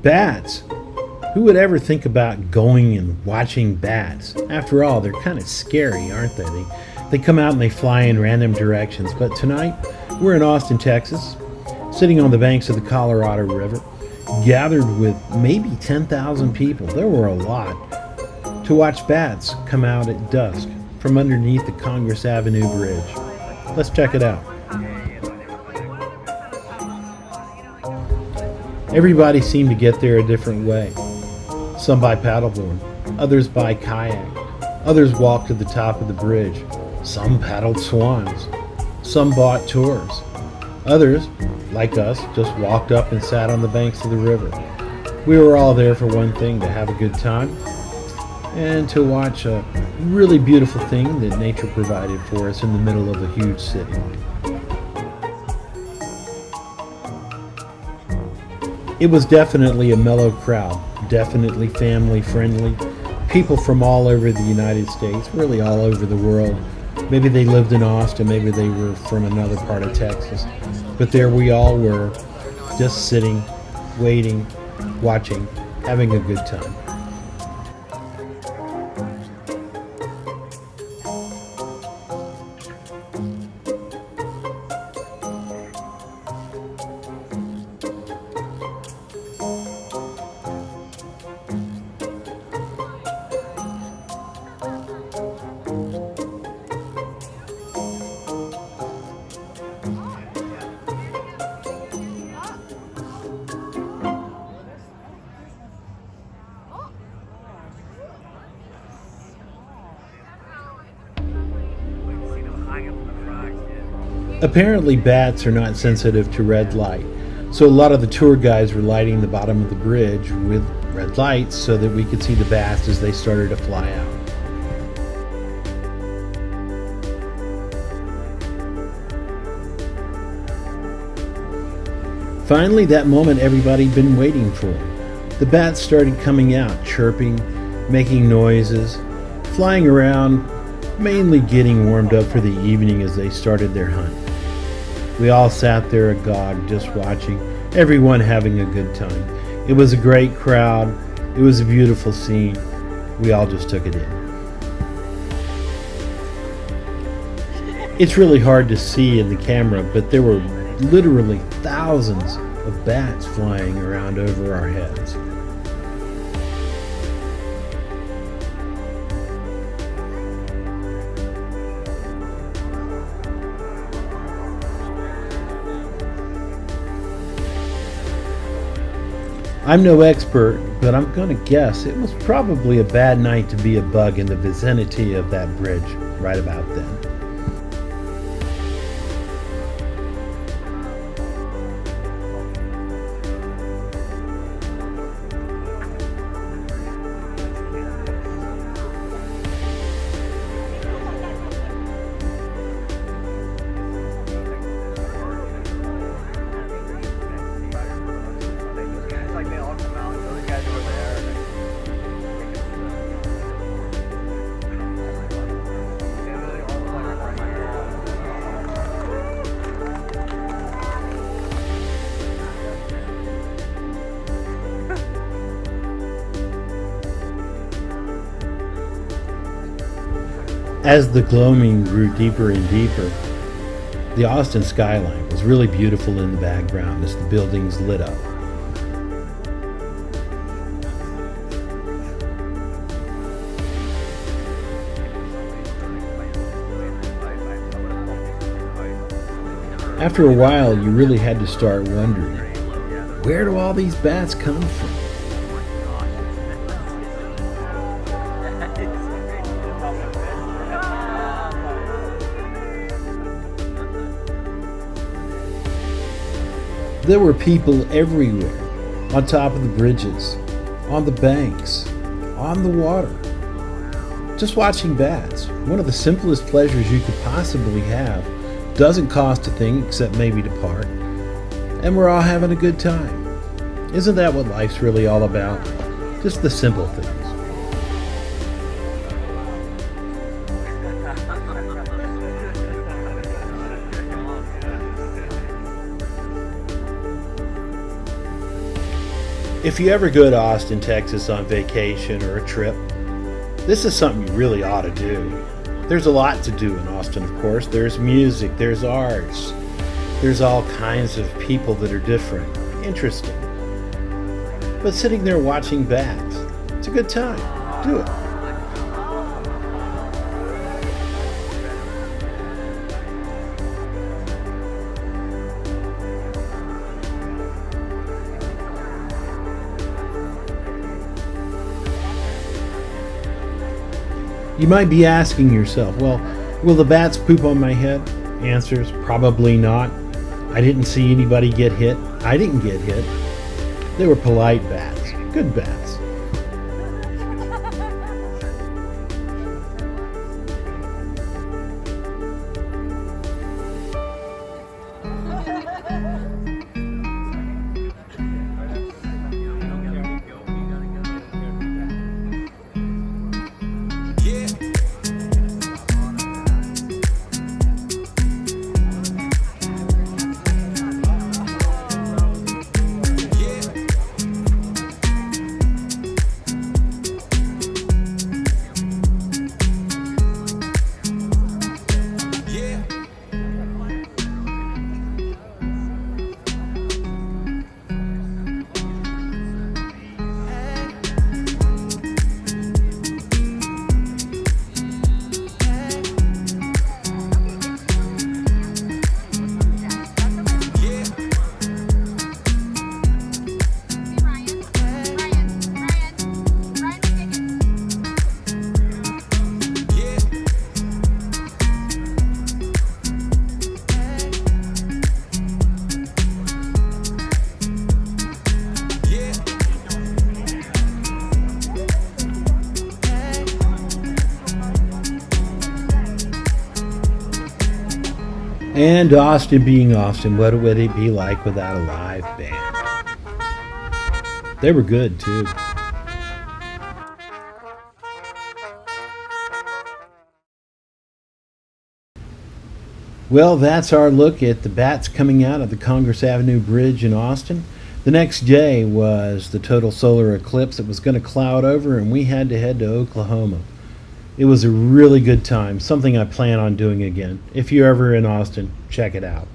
Bats. Who would ever think about going and watching bats? After all, they're kind of scary, aren't they? They come out and they fly in random directions. But tonight, we're in Austin, Texas, sitting on the banks of the Colorado River, gathered with maybe 10,000 people. There were a lot to watch bats come out at dusk from underneath the Congress Avenue Bridge. Let's check it out. Everybody seemed to get there a different way. Some by paddleboard, others by kayak, others walked to the top of the bridge. Some paddled swans, some bought tours. Others, like us, just walked up and sat on the banks of the river. We were all there for one thing, to have a good time and to watch a really beautiful thing that nature provided for us in the middle of a huge city. It was definitely a mellow crowd, definitely family friendly. People from all over the United States, really all over the world. Maybe they lived in Austin, maybe they were from another part of Texas. But there we all were, just sitting, waiting, watching, having a good time. Apparently bats are not sensitive to red light, so a lot of the tour guides were lighting the bottom of the bridge with red lights so that we could see the bats as they started to fly out. Finally, that moment everybody'd been waiting for. The bats started coming out, chirping, making noises, flying around, mainly getting warmed up for the evening as they started their hunt. We all sat there agog, just watching, everyone having a good time. It was a great crowd. It was a beautiful scene. We all just took it in. It's really hard to see in the camera, but there were literally thousands of bats flying around over our heads. I'm no expert, but I'm gonna guess it was probably a bad night to be a bug in the vicinity of that bridge right about then. As the gloaming grew deeper and deeper, the Austin skyline was really beautiful in the background as the buildings lit up. After a while, you really had to start wondering, where do all these bats come from? There were people everywhere, on top of the bridges, on the banks, on the water. Just watching bats, one of the simplest pleasures you could possibly have, doesn't cost a thing except maybe to park, and we're all having a good time. Isn't that what life's really all about? Just the simple things. If you ever go to Austin, Texas on vacation or a trip, this is something you really ought to do. There's a lot to do in Austin, of course. There's music, there's arts, there's all kinds of people that are different, interesting. But sitting there watching bats, it's a good time. Do it. You might be asking yourself, well, will the bats poop on my head? Answers, probably not. I didn't see anybody get hit. I didn't get hit. They were polite bats, good bats. And Austin being Austin, what would it be like without a live band? They were good too. Well, that's our look at the bats coming out of the Congress Avenue Bridge in Austin. The next day was the total solar eclipse. It was going to cloud over, and we had to head to Oklahoma. It was a really good time, something I plan on doing again. If you're ever in Austin, check it out.